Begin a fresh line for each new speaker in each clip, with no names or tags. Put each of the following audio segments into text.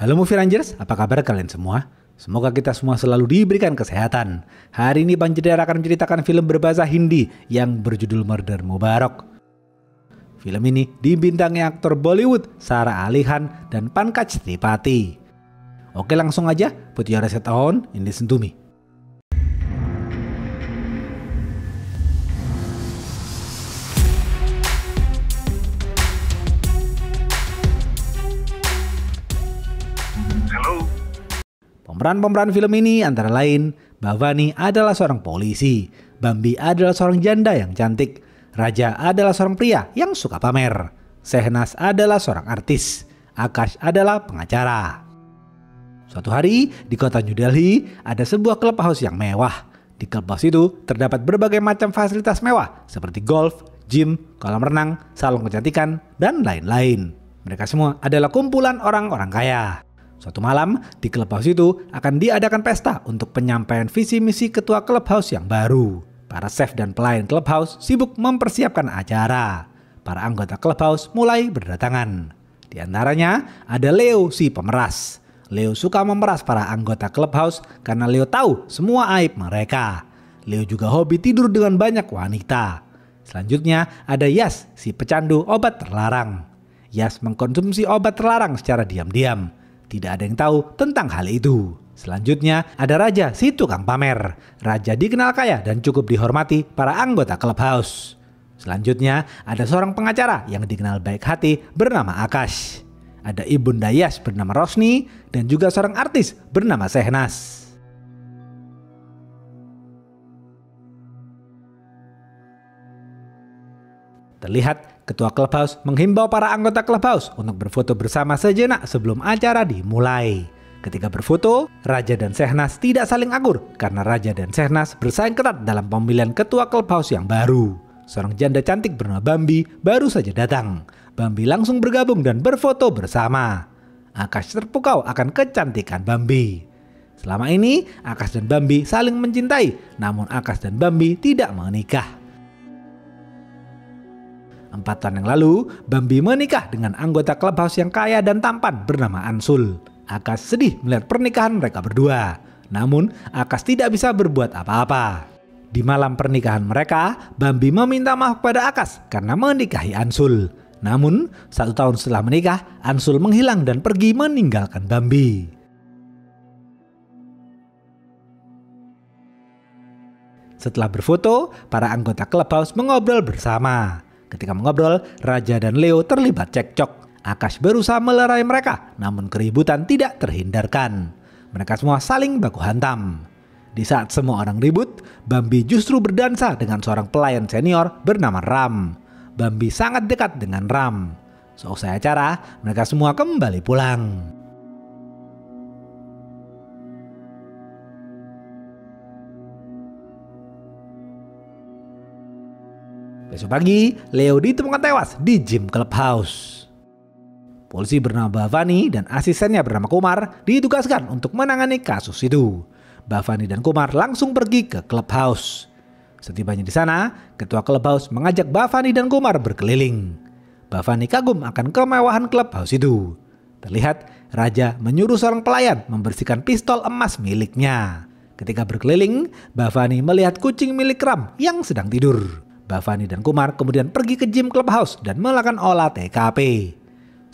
Halo Movie Rangers, apa kabar kalian semua? Semoga kita semua selalu diberikan kesehatan. Hari ini Bang Jedar akan menceritakan film berbahasa Hindi yang berjudul Murder Mubarak. Film ini dibintangi aktor Bollywood Sara Ali Khan dan Pankaj Tripathi. Oke, langsung aja, put your headset on and listen to me. Pemeran-pemeran film ini antara lain, Bhavani adalah seorang polisi, Bambi adalah seorang janda yang cantik, Raja adalah seorang pria yang suka pamer, Sehnas adalah seorang artis, Akash adalah pengacara. Suatu hari di kota New Delhi ada sebuah clubhouse yang mewah. Di clubhouse itu terdapat berbagai macam fasilitas mewah seperti golf, gym, kolam renang, salon kecantikan, dan lain-lain. Mereka semua adalah kumpulan orang-orang kaya. Suatu malam, di clubhouse itu akan diadakan pesta untuk penyampaian visi misi ketua clubhouse yang baru. Para chef dan pelayan clubhouse sibuk mempersiapkan acara. Para anggota clubhouse mulai berdatangan. Di antaranya ada Leo si pemeras. Leo suka memeras para anggota clubhouse karena Leo tahu semua aib mereka. Leo juga hobi tidur dengan banyak wanita. Selanjutnya ada Yas si pecandu obat terlarang. Yas mengkonsumsi obat terlarang secara diam-diam. Tidak ada yang tahu tentang hal itu. Selanjutnya ada Raja si tukang pamer. Raja dikenal kaya dan cukup dihormati para anggota clubhouse. Selanjutnya ada seorang pengacara yang dikenal baik hati bernama Akash. Ada ibunda Yas bernama Rosni dan juga seorang artis bernama Sehnas. Terlihat ketua clubhouse menghimbau para anggota clubhouse untuk berfoto bersama sejenak sebelum acara dimulai. Ketika berfoto, Raja dan Sehnas tidak saling akur karena Raja dan Sehnas bersaing ketat dalam pemilihan ketua clubhouse yang baru. Seorang janda cantik bernama Bambi baru saja datang. Bambi langsung bergabung dan berfoto bersama. Akash terpukau akan kecantikan Bambi. Selama ini, Akash dan Bambi saling mencintai, namun Akash dan Bambi tidak menikah. 4 tahun yang lalu, Bambi menikah dengan anggota clubhouse yang kaya dan tampan bernama Ansul. Akash sedih melihat pernikahan mereka berdua. Namun, Akash tidak bisa berbuat apa-apa. Di malam pernikahan mereka, Bambi meminta maaf kepada Akash karena menikahi Ansul. Namun, 1 tahun setelah menikah, Ansul menghilang dan pergi meninggalkan Bambi. Setelah berfoto, para anggota clubhouse mengobrol bersama. Ketika mengobrol, Raja dan Leo terlibat cekcok. Akash berusaha melerai mereka, namun keributan tidak terhindarkan. Mereka semua saling baku hantam. Di saat semua orang ribut, Bambi justru berdansa dengan seorang pelayan senior bernama Ram. Bambi sangat dekat dengan Ram. Seusai acara, mereka semua kembali pulang. Besok pagi, Leo ditemukan tewas di gym clubhouse. Polisi bernama Bhavani dan asistennya bernama Kumar ditugaskan untuk menangani kasus itu. Bhavani dan Kumar langsung pergi ke clubhouse. Setibanya di sana, ketua clubhouse mengajak Bhavani dan Kumar berkeliling. Bhavani kagum akan kemewahan clubhouse itu. Terlihat, Raja menyuruh seorang pelayan membersihkan pistol emas miliknya. Ketika berkeliling, Bhavani melihat kucing milik Ram yang sedang tidur. Bhavani dan Kumar kemudian pergi ke gym clubhouse dan melakukan olah TKP.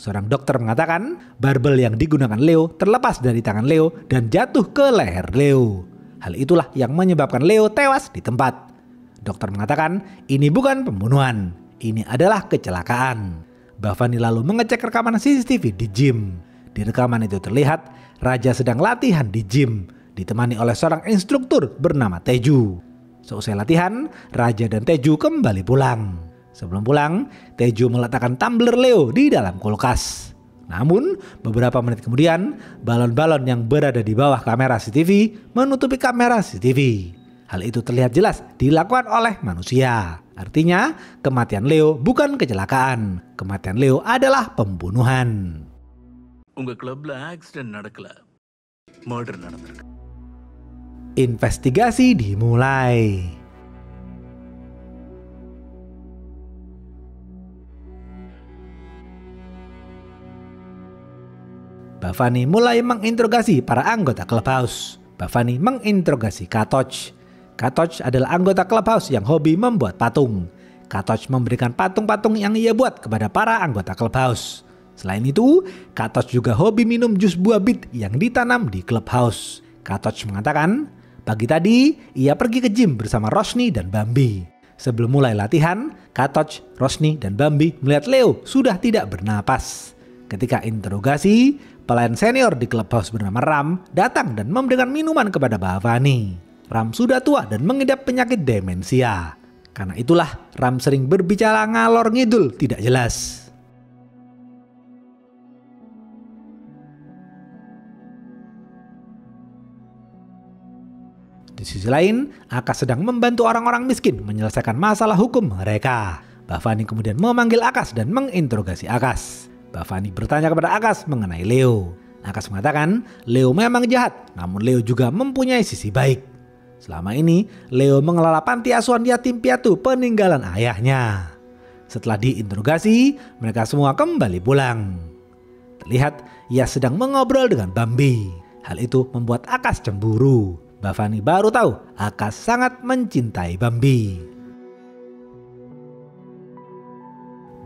Seorang dokter mengatakan barbel yang digunakan Leo terlepas dari tangan Leo dan jatuh ke leher Leo. Hal itulah yang menyebabkan Leo tewas di tempat. Dokter mengatakan ini bukan pembunuhan, ini adalah kecelakaan. Bhavani lalu mengecek rekaman CCTV di gym. Di rekaman itu terlihat Raja sedang latihan di gym, ditemani oleh seorang instruktur bernama Teju. Seusai latihan, Raja dan Teju kembali pulang. Sebelum pulang, Teju meletakkan tumbler Leo di dalam kulkas. Namun, beberapa menit kemudian, balon-balon yang berada di bawah kamera CCTV menutupi kamera CCTV. Hal itu terlihat jelas dilakukan oleh manusia. Artinya, kematian Leo bukan kecelakaan. Kematian Leo adalah pembunuhan.
உங்க கிளப்ல ஆக்சிடென்ட் நடக்கல, மர்டர் நடந்திருக்கு.
Investigasi dimulai. Bhavani mulai menginterogasi para anggota Clubhouse. Bhavani menginterogasi Katoch. Katoch adalah anggota Clubhouse yang hobi membuat patung. Katoch memberikan patung-patung yang ia buat kepada para anggota Clubhouse. Selain itu, Katoch juga hobi minum jus buah bit yang ditanam di Clubhouse. Katoch mengatakan, pagi tadi ia pergi ke gym bersama Rosni dan Bambi. Sebelum mulai latihan, Katoch, Rosni, dan Bambi melihat Leo sudah tidak bernapas. Ketika interogasi, pelayan senior di Clubhouse bernama Ram datang dan memberikan minuman kepada Bhavani. Ram sudah tua dan mengidap penyakit demensia. Karena itulah Ram sering berbicara ngalor ngidul tidak jelas. Di sisi lain, Akash sedang membantu orang-orang miskin menyelesaikan masalah hukum mereka. Bhavani kemudian memanggil Akash dan menginterogasi Akash. Bhavani bertanya kepada Akash mengenai Leo. Akash mengatakan Leo memang jahat, namun Leo juga mempunyai sisi baik. Selama ini, Leo mengelola panti asuhan yatim piatu peninggalan ayahnya. Setelah diinterogasi, mereka semua kembali pulang. Terlihat ia sedang mengobrol dengan Bambi. Hal itu membuat Akash cemburu. Bhavani baru tahu Akash sangat mencintai Bambi.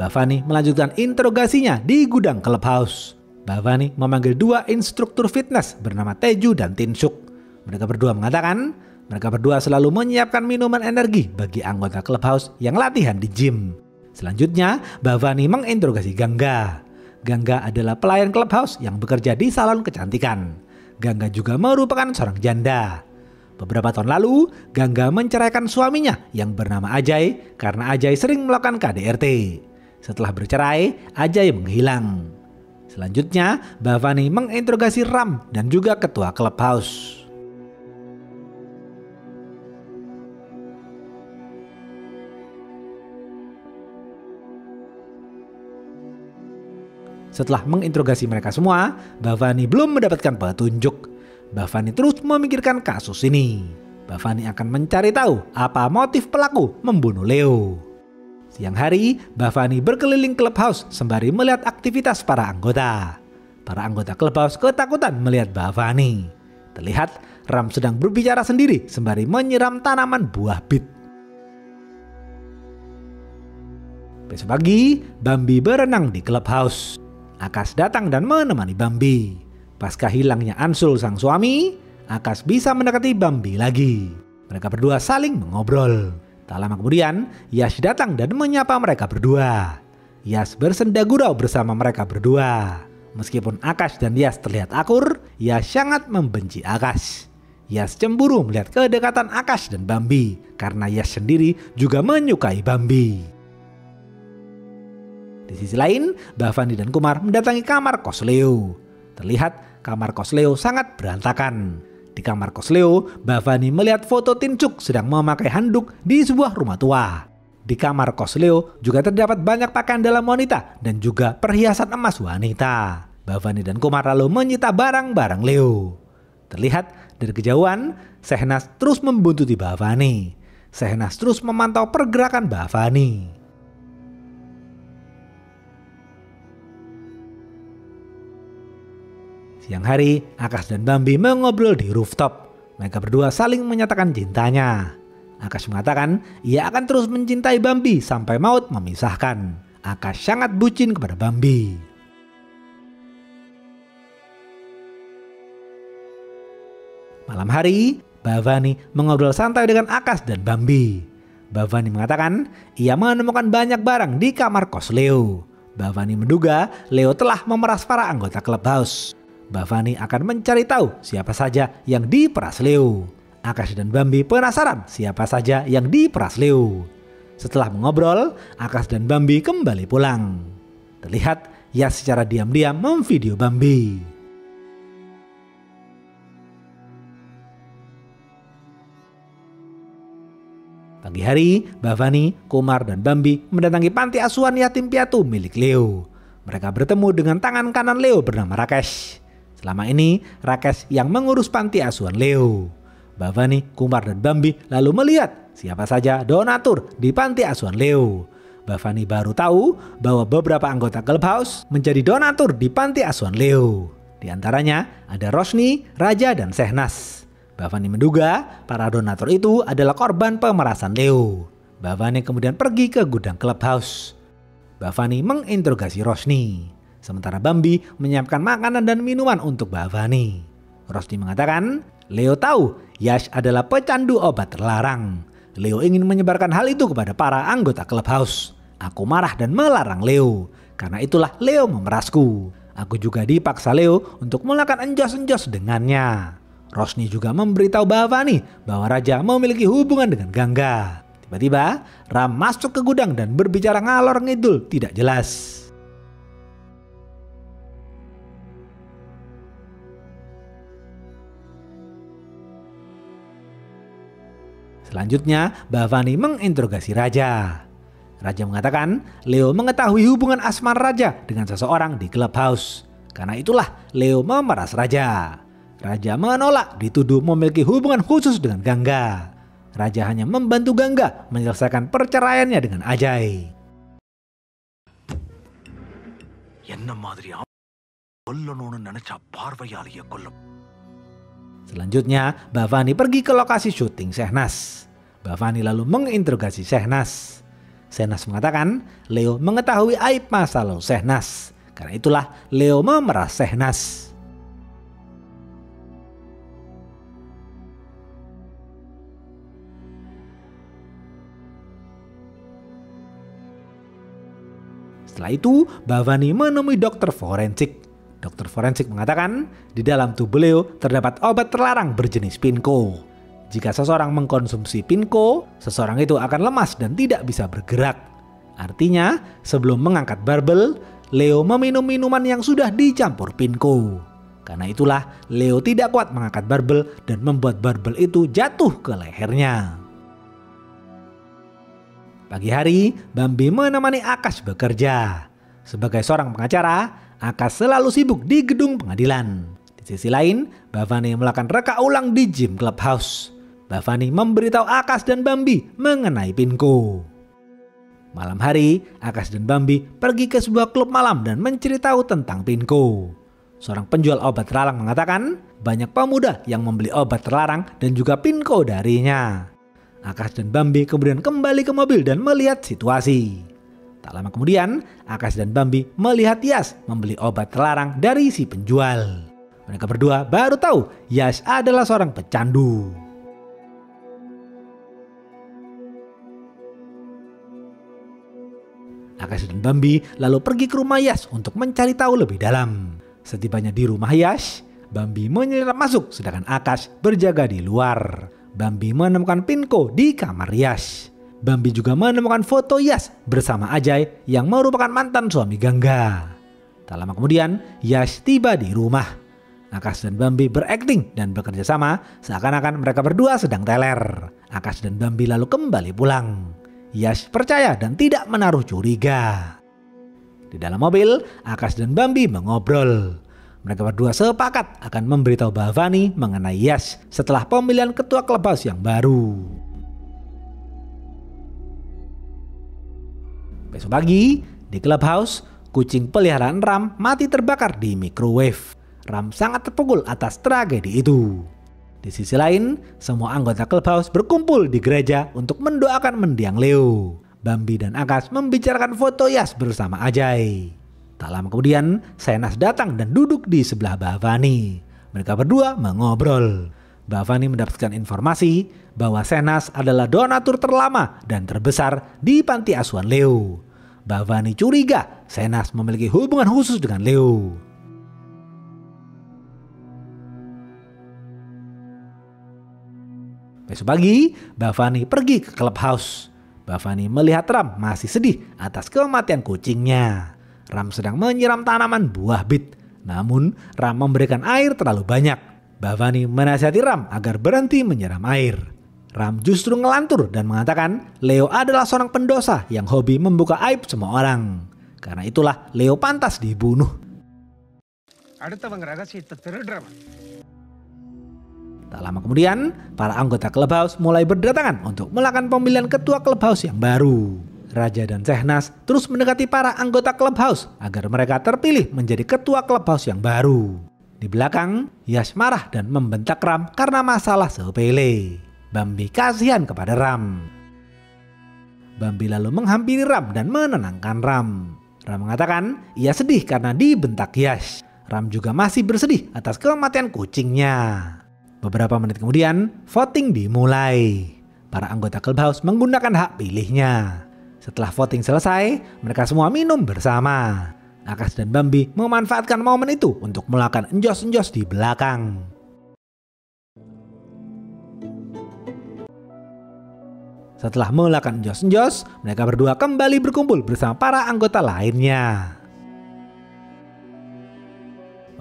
Bhavani melanjutkan interogasinya di gudang Clubhouse. Bhavani memanggil 2 instruktur fitness bernama Teju dan Tinsuk. Mereka berdua mengatakan mereka berdua selalu menyiapkan minuman energi bagi anggota Clubhouse yang latihan di gym. Selanjutnya, Bhavani menginterogasi Gangga. Gangga adalah pelayan Clubhouse yang bekerja di salon kecantikan. Gangga juga merupakan seorang janda. Beberapa tahun lalu, Gangga menceraikan suaminya yang bernama Ajay karena Ajay sering melakukan KDRT. Setelah bercerai, Ajay menghilang. Selanjutnya, Bhavani menginterogasi Ram dan juga ketua Clubhouse. Setelah menginterogasi mereka semua, Bhavani belum mendapatkan petunjuk. Bhavani terus memikirkan kasus ini. Bhavani akan mencari tahu apa motif pelaku membunuh Leo. Siang hari, Bhavani berkeliling Clubhouse sembari melihat aktivitas para anggota. Para anggota Clubhouse ketakutan melihat Bhavani. Terlihat Ram sedang berbicara sendiri sembari menyiram tanaman buah bit. Besok pagi, Bambi berenang di Clubhouse. Akash datang dan menemani Bambi. Pasca hilangnya Ansul sang suami, Akash bisa mendekati Bambi lagi. Mereka berdua saling mengobrol. Tak lama kemudian, Yash datang dan menyapa mereka berdua. Yash bersenda gurau bersama mereka berdua. Meskipun Akash dan Yash terlihat akur, Yash sangat membenci Akash. Yash cemburu melihat kedekatan Akash dan Bambi karena Yash sendiri juga menyukai Bambi. Di sisi lain, Bhavani dan Kumar mendatangi kamar kos Leo. Terlihat kamar kos Leo sangat berantakan. Di kamar kos Leo, Bhavani melihat foto Tinsuk sedang memakai handuk di sebuah rumah tua. Di kamar kos Leo juga terdapat banyak pakaian dalam wanita dan juga perhiasan emas wanita. Bhavani dan Kumar lalu menyita barang-barang Leo. Terlihat dari kejauhan, Shehnas terus membuntuti Bhavani. Shehnas terus memantau pergerakan Bhavani. Siang hari, Akash dan Bambi mengobrol di rooftop. Mereka berdua saling menyatakan cintanya. Akash mengatakan ia akan terus mencintai Bambi sampai maut memisahkan. Akash sangat bucin kepada Bambi. Malam hari, Bhavani mengobrol santai dengan Akash dan Bambi. Bhavani mengatakan ia menemukan banyak barang di kamar kos Leo. Bhavani menduga Leo telah memeras para anggota Clubhouse. Bhavani akan mencari tahu siapa saja yang diperas Leo. Akash dan Bambi penasaran siapa saja yang diperas Leo. Setelah mengobrol, Akash dan Bambi kembali pulang. Terlihat Yash secara diam-diam memvideo Bambi. Pagi hari, Bhavani, Kumar, dan Bambi mendatangi panti asuhan yatim piatu milik Leo. Mereka bertemu dengan tangan kanan Leo bernama Rakesh. Selama ini, Rakesh yang mengurus panti asuhan Leo. Bhavani, Kumar, dan Bambi lalu melihat siapa saja donatur di panti asuhan Leo. Bhavani baru tahu bahwa beberapa anggota Clubhouse menjadi donatur di panti asuhan Leo. Di antaranya ada Rosni, Raja, dan Sehnas. Bhavani menduga para donatur itu adalah korban pemerasan Leo. Bhavani kemudian pergi ke gudang clubhouse. Bhavani menginterogasi Rosni. Sementara Bambi menyiapkan makanan dan minuman untuk Bhavani. Rosni mengatakan, Leo tahu Yash adalah pecandu obat terlarang. Leo ingin menyebarkan hal itu kepada para anggota clubhouse. Aku marah dan melarang Leo. Karena itulah Leo memerasku. Aku juga dipaksa Leo untuk melakukan enjos-enjos dengannya. Rosni juga memberitahu Bhavani bahwa Raja memiliki hubungan dengan Gangga. Tiba-tiba Ram masuk ke gudang dan berbicara ngalor ngidul tidak jelas. Selanjutnya Bhavani menginterogasi Raja. Raja mengatakan Leo mengetahui hubungan asmara Raja dengan seseorang di clubhouse. Karena itulah Leo memeras Raja. Raja menolak dituduh memiliki hubungan khusus dengan Gangga. Raja hanya membantu Gangga menyelesaikan perceraiannya dengan Ajay. Selanjutnya Bhavani pergi ke lokasi syuting Sehnas. Bhavani lalu menginterogasi Sehnas. Sehnas mengatakan Leo mengetahui aib masa lalu Sehnas. Karena itulah Leo memeras Sehnas. Setelah itu Bhavani menemui dokter forensik. Dokter forensik mengatakan di dalam tubuh Leo terdapat obat terlarang berjenis Pinko. Jika seseorang mengkonsumsi Pinko, seseorang itu akan lemas dan tidak bisa bergerak. Artinya, sebelum mengangkat barbel, Leo meminum minuman yang sudah dicampur Pinko. Karena itulah, Leo tidak kuat mengangkat barbel dan membuat barbel itu jatuh ke lehernya. Pagi hari, Bambi menemani Akash bekerja. Sebagai seorang pengacara, Akash selalu sibuk di gedung pengadilan. Di sisi lain, Bhavani melakukan reka ulang di gym clubhouse. Bhavani memberitahu Akash dan Bambi mengenai Pinko. Malam hari, Akash dan Bambi pergi ke sebuah klub malam dan menceritahu tentang Pinko. Seorang penjual obat terlarang mengatakan banyak pemuda yang membeli obat terlarang dan juga Pinko darinya. Akash dan Bambi kemudian kembali ke mobil dan melihat situasi. Tak lama kemudian, Akash dan Bambi melihat Yash membeli obat terlarang dari si penjual. Mereka berdua baru tahu Yash adalah seorang pecandu. Akash dan Bambi lalu pergi ke rumah Yash untuk mencari tahu lebih dalam. Setibanya di rumah Yash, Bambi menyerap masuk sedangkan Akash berjaga di luar. Bambi menemukan Pinko di kamar Yash. Bambi juga menemukan foto Yash bersama Ajay yang merupakan mantan suami Gangga. Tak lama kemudian, Yash tiba di rumah. Akash dan Bambi berakting dan bekerja sama seakan-akan mereka berdua sedang teler. Akash dan Bambi lalu kembali pulang. Yash percaya dan tidak menaruh curiga. Di dalam mobil, Akash dan Bambi mengobrol. Mereka berdua sepakat akan memberitahu Bhavani mengenai Yash setelah pemilihan ketua clubhouse yang baru. Besok pagi, di clubhouse, kucing peliharaan Ram mati terbakar di microwave. Ram sangat terpukul atas tragedi itu. Di sisi lain, semua anggota clubhouse berkumpul di gereja untuk mendoakan mendiang Leo. Bambi dan Akash membicarakan foto Yash bersama Ajay. Tak lama kemudian, Sehnas datang dan duduk di sebelah Bhavani. Mereka berdua mengobrol. Bhavani mendapatkan informasi bahwa Sehnas adalah donatur terlama dan terbesar di panti asuhan Leo. Bhavani curiga Sehnas memiliki hubungan khusus dengan Leo. Besok pagi, Bhavani pergi ke clubhouse. Bhavani melihat Ram masih sedih atas kematian kucingnya. Ram sedang menyiram tanaman buah bit. Namun, Ram memberikan air terlalu banyak. Bhavani menasihati Ram agar berhenti menyiram air. Ram justru ngelantur dan mengatakan Leo adalah seorang pendosa yang hobi membuka aib semua orang. Karena itulah Leo pantas dibunuh. Tak lama kemudian, para anggota clubhouse mulai berdatangan untuk melakukan pemilihan ketua clubhouse yang baru. Raja dan Sehnas terus mendekati para anggota clubhouse agar mereka terpilih menjadi ketua clubhouse yang baru. Di belakang, Yash marah dan membentak Ram karena masalah sepele. Bambi kasihan kepada Ram. Bambi lalu menghampiri Ram dan menenangkan Ram. Ram mengatakan ia sedih karena dibentak Yash. Ram juga masih bersedih atas kematian kucingnya. Beberapa menit kemudian, voting dimulai. Para anggota Clubhouse menggunakan hak pilihnya. Setelah voting selesai, mereka semua minum bersama. Akash dan Bambi memanfaatkan momen itu untuk melakukan enjos-enjos di belakang. Setelah melakukan enjos-enjos, mereka berdua kembali berkumpul bersama para anggota lainnya.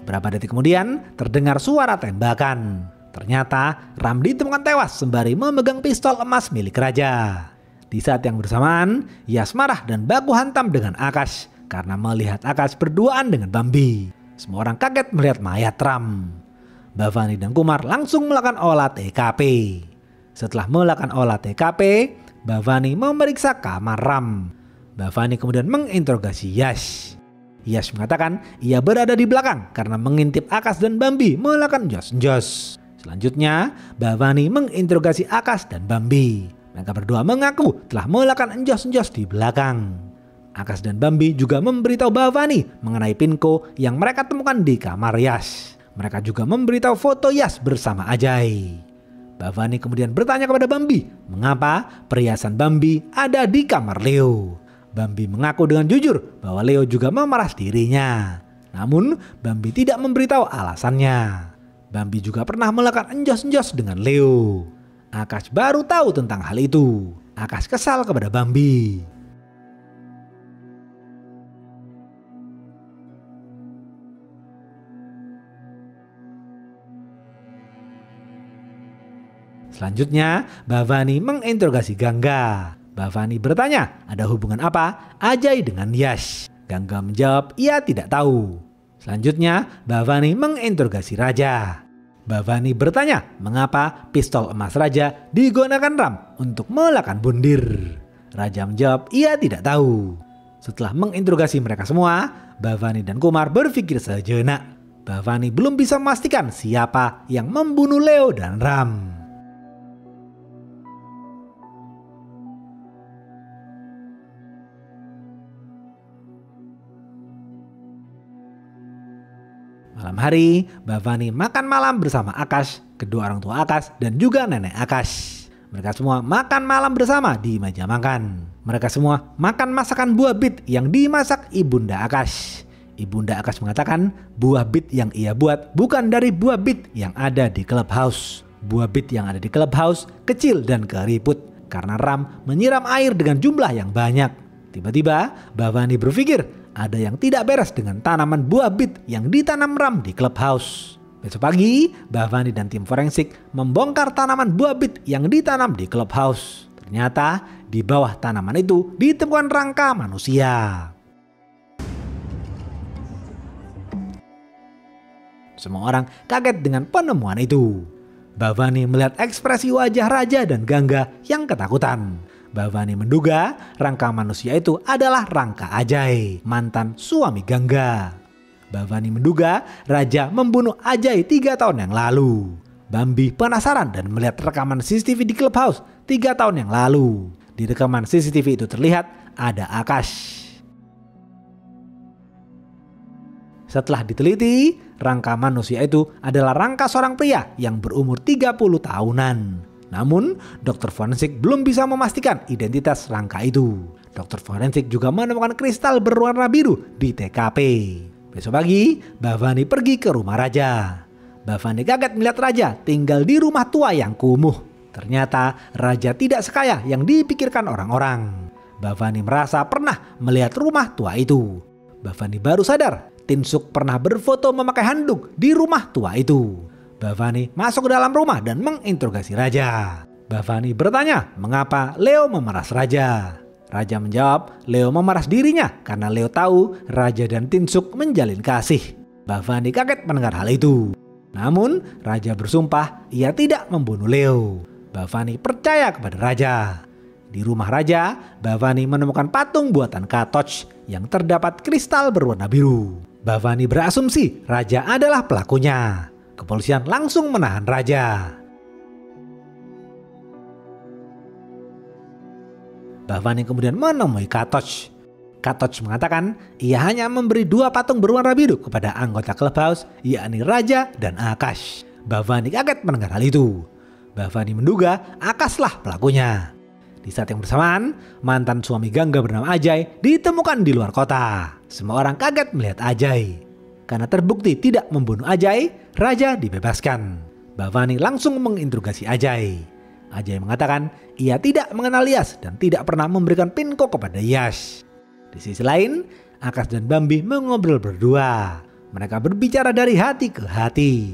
Beberapa detik kemudian, terdengar suara tembakan. Ternyata Ram ditemukan tewas sembari memegang pistol emas milik raja. Di saat yang bersamaan, Yash marah dan baku hantam dengan Akash karena melihat Akash berduaan dengan Bambi. Semua orang kaget melihat mayat Ram. Bhavani dan Kumar langsung melakukan olah TKP. Setelah melakukan olah TKP, Bhavani memeriksa kamar Ram. Bhavani kemudian menginterogasi Yash. Yash mengatakan ia berada di belakang karena mengintip Akash dan Bambi melakukan jos-jos. Selanjutnya, Bhavani menginterogasi Akash dan Bambi. Mereka berdua mengaku telah melakukan enjos-enjos di belakang. Akash dan Bambi juga memberitahu Bhavani mengenai pinko yang mereka temukan di kamar Yash. Mereka juga memberitahu foto Yash bersama Ajay. Bhavani kemudian bertanya kepada Bambi mengapa perhiasan Bambi ada di kamar Leo. Bambi mengaku dengan jujur bahwa Leo juga memeras dirinya. Namun Bambi tidak memberitahu alasannya. Bambi juga pernah melakukan enjos-enjos dengan Leo. Akash baru tahu tentang hal itu. Akash kesal kepada Bambi. Selanjutnya, Bhavani menginterogasi Gangga. Bhavani bertanya, ada hubungan apa Ajay dengan Yash? Gangga menjawab, ia tidak tahu. Selanjutnya, Bhavani menginterogasi Raja. Bhavani bertanya, mengapa pistol emas Raja digunakan Ram untuk melakukan bundir? Raja menjawab, ia tidak tahu. Setelah menginterogasi mereka semua, Bhavani dan Kumar berpikir sejenak. Bhavani belum bisa memastikan siapa yang membunuh Leo dan Ram. Malam hari, Bhavani makan malam bersama Akash, kedua orang tua Akash dan juga nenek Akash. Mereka semua makan malam bersama di meja makan. Mereka semua makan masakan buah bit yang dimasak Ibunda Akash. Ibunda Akash mengatakan buah bit yang ia buat bukan dari buah bit yang ada di Clubhouse. Buah bit yang ada di Clubhouse kecil dan keriput karena Ram menyiram air dengan jumlah yang banyak. Tiba-tiba Bhavani berpikir ada yang tidak beres dengan tanaman buah bit yang ditanam Ram di Clubhouse. Besok pagi, Bhavani dan tim forensik membongkar tanaman buah bit yang ditanam di Clubhouse. Ternyata di bawah tanaman itu ditemukan rangka manusia. Semua orang kaget dengan penemuan itu. Bhavani melihat ekspresi wajah Raja dan Gangga yang ketakutan. Bhavani menduga rangka manusia itu adalah rangka Ajay, mantan suami Gangga. Bhavani menduga Raja membunuh Ajay 3 tahun yang lalu. Bambi penasaran dan melihat rekaman CCTV di Clubhouse 3 tahun yang lalu. Di rekaman CCTV itu terlihat ada Akash. Setelah diteliti, rangka manusia itu adalah rangka seorang pria yang berumur 30 tahunan. Namun, dokter forensik belum bisa memastikan identitas rangka itu. Dokter forensik juga menemukan kristal berwarna biru di TKP. Besok pagi, Bhavani pergi ke rumah Raja. Bhavani kaget melihat Raja tinggal di rumah tua yang kumuh. Ternyata Raja tidak sekaya yang dipikirkan orang-orang. Bhavani merasa pernah melihat rumah tua itu. Bhavani baru sadar Tin Suk pernah berfoto memakai handuk di rumah tua itu. Bhavani masuk ke dalam rumah dan menginterogasi Raja. Bhavani bertanya mengapa Leo memeras Raja. Raja menjawab Leo memeras dirinya karena Leo tahu Raja dan Tin Suk menjalin kasih. Bhavani kaget mendengar hal itu. Namun Raja bersumpah ia tidak membunuh Leo. Bhavani percaya kepada Raja. Di rumah Raja, Bhavani menemukan patung buatan Katoch yang terdapat kristal berwarna biru. Bhavani berasumsi raja adalah pelakunya. Kepolisian langsung menahan raja. Bhavani kemudian menemui Katoch. Katoch mengatakan ia hanya memberi 2 patung berwarna biru kepada anggota Clubhouse, yakni Raja dan Akash. Bhavani kaget mendengar hal itu. Bhavani menduga Akashlah pelakunya. Di saat yang bersamaan, mantan suami Gangga bernama Ajay ditemukan di luar kota. Semua orang kaget melihat Ajay. Karena terbukti tidak membunuh Ajay, Raja dibebaskan. Bhavani langsung menginterogasi Ajay. Ajay mengatakan ia tidak mengenal Yash dan tidak pernah memberikan pinko kepada Yash. Di sisi lain, Akash dan Bambi mengobrol berdua. Mereka berbicara dari hati ke hati.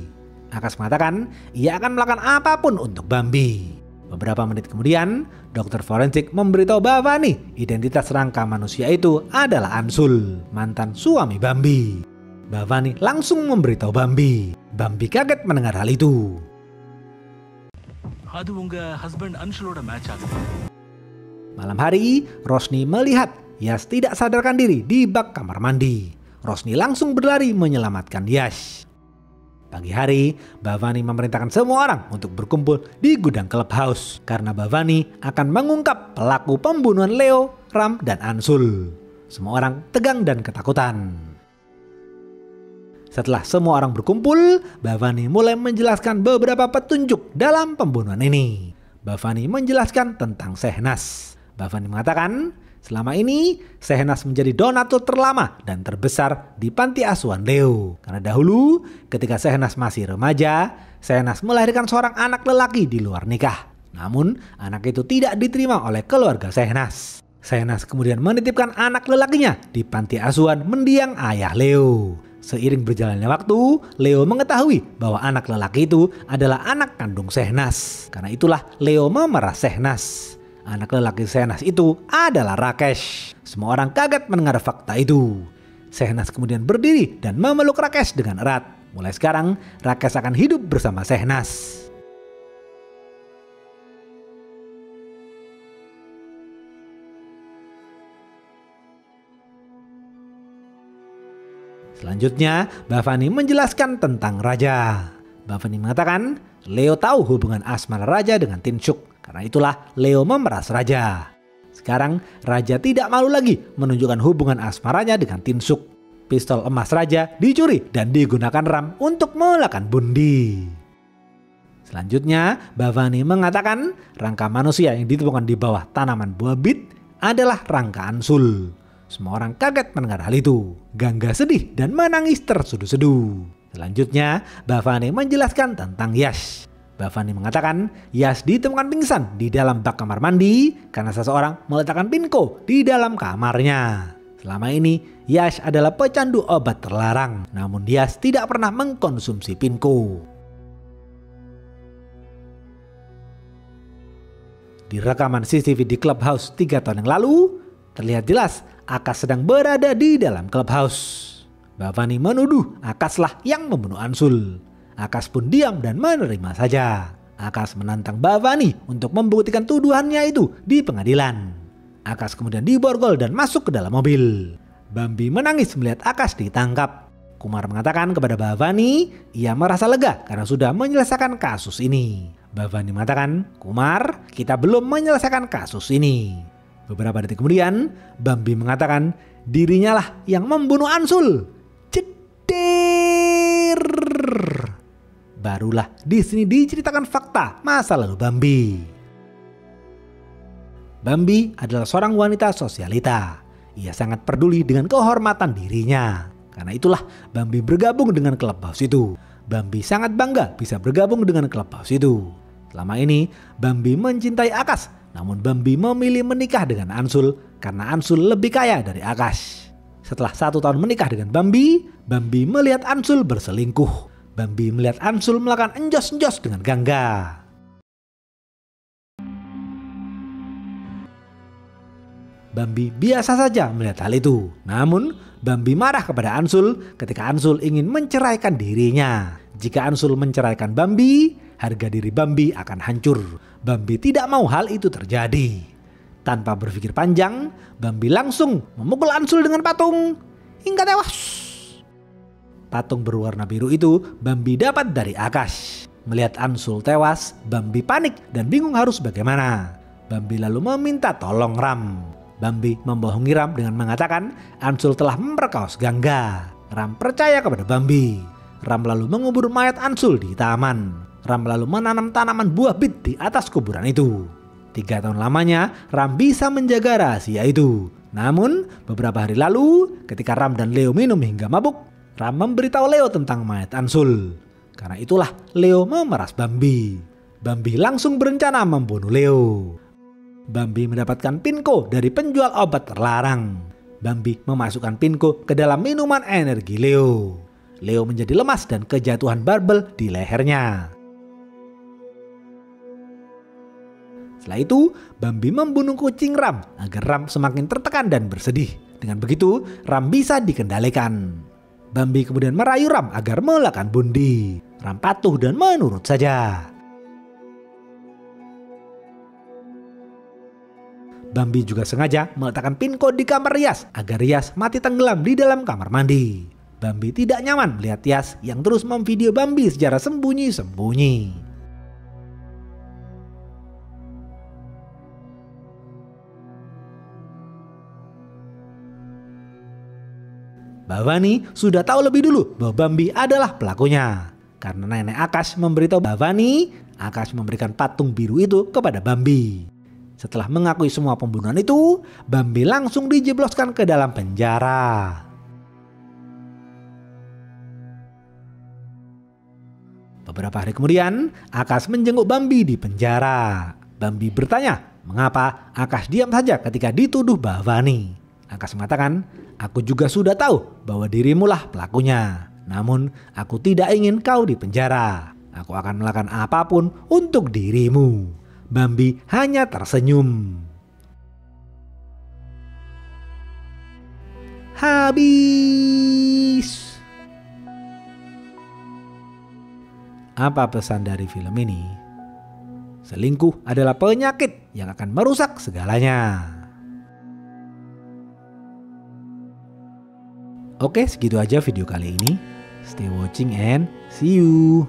Akash mengatakan ia akan melakukan apapun untuk Bambi. Beberapa menit kemudian, dokter forensik memberitahu Bhavani identitas rangka manusia itu adalah Ansul, mantan suami Bambi. Bhavani langsung memberitahu Bambi. Bambi kaget mendengar hal itu.
அது உங்க ஹஸ்பண்ட் அன்ஷலோட மேட்ச் ஆகுது.
Malam hari, Rosni melihat Yash tidak sadarkan diri di bak kamar mandi. Rosni langsung berlari menyelamatkan Yash. Pagi hari, Bhavani memerintahkan semua orang untuk berkumpul di gudang Clubhouse karena Bhavani akan mengungkap pelaku pembunuhan Leo, Ram, dan Ansul. Semua orang tegang dan ketakutan. Setelah semua orang berkumpul, Bhavani mulai menjelaskan beberapa petunjuk dalam pembunuhan ini. Bhavani menjelaskan tentang Shehnaaz. Bhavani mengatakan, selama ini Shehnaaz menjadi donatur terlama dan terbesar di panti asuhan Leo. Karena dahulu ketika Shehnaaz masih remaja, Shehnaaz melahirkan seorang anak lelaki di luar nikah. Namun anak itu tidak diterima oleh keluarga Shehnaaz. Shehnaaz kemudian menitipkan anak lelakinya di panti asuhan mendiang ayah Leo. Seiring berjalannya waktu, Leo mengetahui bahwa anak lelaki itu adalah anak kandung Shehnaaz. Karena itulah Leo memerah Shehnaaz. Anak lelaki Shehnaaz itu adalah Rakesh. Semua orang kaget mendengar fakta itu. Shehnaaz kemudian berdiri dan memeluk Rakesh dengan erat. Mulai sekarang, Rakesh akan hidup bersama Shehnaaz. Selanjutnya, Bhavani menjelaskan tentang Raja. Bhavani mengatakan, Leo tahu hubungan asmara Raja dengan Tinshuk. Karena itulah Leo memeras Raja. Sekarang, Raja tidak malu lagi menunjukkan hubungan asmaranya dengan Tinshuk. Pistol emas Raja dicuri dan digunakan Ram untuk melakukan bundi. Selanjutnya, Bhavani mengatakan rangka manusia yang ditemukan di bawah tanaman buah bit adalah rangka Ansul. Semua orang kaget mendengar hal itu. Gangga sedih dan menangis terseduh-seduh. Selanjutnya, Bhavani menjelaskan tentang Yash. Bhavani mengatakan Yash ditemukan pingsan di dalam bak kamar mandi karena seseorang meletakkan pinko di dalam kamarnya. Selama ini, Yash adalah pecandu obat terlarang. Namun Yash tidak pernah mengkonsumsi pinko. Di rekaman CCTV di Clubhouse 3 tahun yang lalu, terlihat jelas Akash sedang berada di dalam Clubhouse. Bhavani menuduh Akashlah yang membunuh Ansul. Akash pun diam dan menerima saja. Akash menantang Bhavani untuk membuktikan tuduhannya itu di pengadilan. Akash kemudian diborgol dan masuk ke dalam mobil. Bambi menangis melihat Akash ditangkap. Kumar mengatakan kepada Bhavani ia merasa lega karena sudah menyelesaikan kasus ini. Bhavani mengatakan, Kumar, kita belum menyelesaikan kasus ini. Beberapa detik kemudian, Bambi mengatakan dirinya lah yang membunuh Ansul. Cedir. Barulah di sini diceritakan fakta masa lalu Bambi. Bambi adalah seorang wanita sosialita. Ia sangat peduli dengan kehormatan dirinya. Karena itulah Bambi bergabung dengan Clubhouse itu. Bambi sangat bangga bisa bergabung dengan Clubhouse itu. Selama ini, Bambi mencintai Akash. Namun Bambi memilih menikah dengan Ansul karena Ansul lebih kaya dari Akash. Setelah 1 tahun menikah dengan Bambi, Bambi melihat Ansul berselingkuh. Bambi melihat Ansul melakukan enjos-enjos dengan Gangga. Bambi biasa saja melihat hal itu. Namun, Bambi marah kepada Ansul ketika Ansul ingin menceraikan dirinya. Jika Ansul menceraikan Bambi, harga diri Bambi akan hancur. Bambi tidak mau hal itu terjadi. Tanpa berpikir panjang, Bambi langsung memukul Ansul dengan patung hingga tewas. Patung berwarna biru itu Bambi dapat dari Akash. Melihat Ansul tewas, Bambi panik dan bingung harus bagaimana. Bambi lalu meminta tolong Ram. Bambi membohongi Ram dengan mengatakan Ansul telah memperkaos Gangga. Ram percaya kepada Bambi. Ram lalu mengubur mayat Ansul di taman. Ram lalu menanam tanaman buah bit di atas kuburan itu. 3 tahun lamanya Ram bisa menjaga rahasia itu. Namun beberapa hari lalu ketika Ram dan Leo minum hingga mabuk, Ram memberitahu Leo tentang mayat Ansul. Karena itulah Leo memeras Bambi. Bambi langsung berencana membunuh Leo. Bambi mendapatkan Pinko dari penjual obat terlarang. Bambi memasukkan Pinko ke dalam minuman energi Leo. Leo menjadi lemas dan kejatuhan barbel di lehernya. Setelah itu, Bambi membunuh kucing Ram agar Ram semakin tertekan dan bersedih. Dengan begitu, Ram bisa dikendalikan. Bambi kemudian merayu Ram agar melakukan bundi. Ram patuh dan menurut saja. Bambi juga sengaja meletakkan Pinko di kamar Yas agar Yas mati tenggelam di dalam kamar mandi. Bambi tidak nyaman melihat Yas yang terus memvideo Bambi secara sembunyi-sembunyi. Bhavani sudah tahu lebih dulu bahwa Bambi adalah pelakunya. Karena nenek Akash memberitahu Bhavani, Akash memberikan patung biru itu kepada Bambi. Setelah mengakui semua pembunuhan itu, Bambi langsung dijebloskan ke dalam penjara. Beberapa hari kemudian, Akash menjenguk Bambi di penjara. Bambi bertanya, mengapa Akash diam saja ketika dituduh Bhavani. Akash mengatakan, aku juga sudah tahu bahwa dirimulah pelakunya. Namun, aku tidak ingin kau di penjara. Aku akan melakukan apapun untuk dirimu. Bambi hanya tersenyum. Habis. Apa pesan dari film ini? Selingkuh adalah penyakit yang akan merusak segalanya. Oke, segitu aja video kali ini. Stay watching and see you.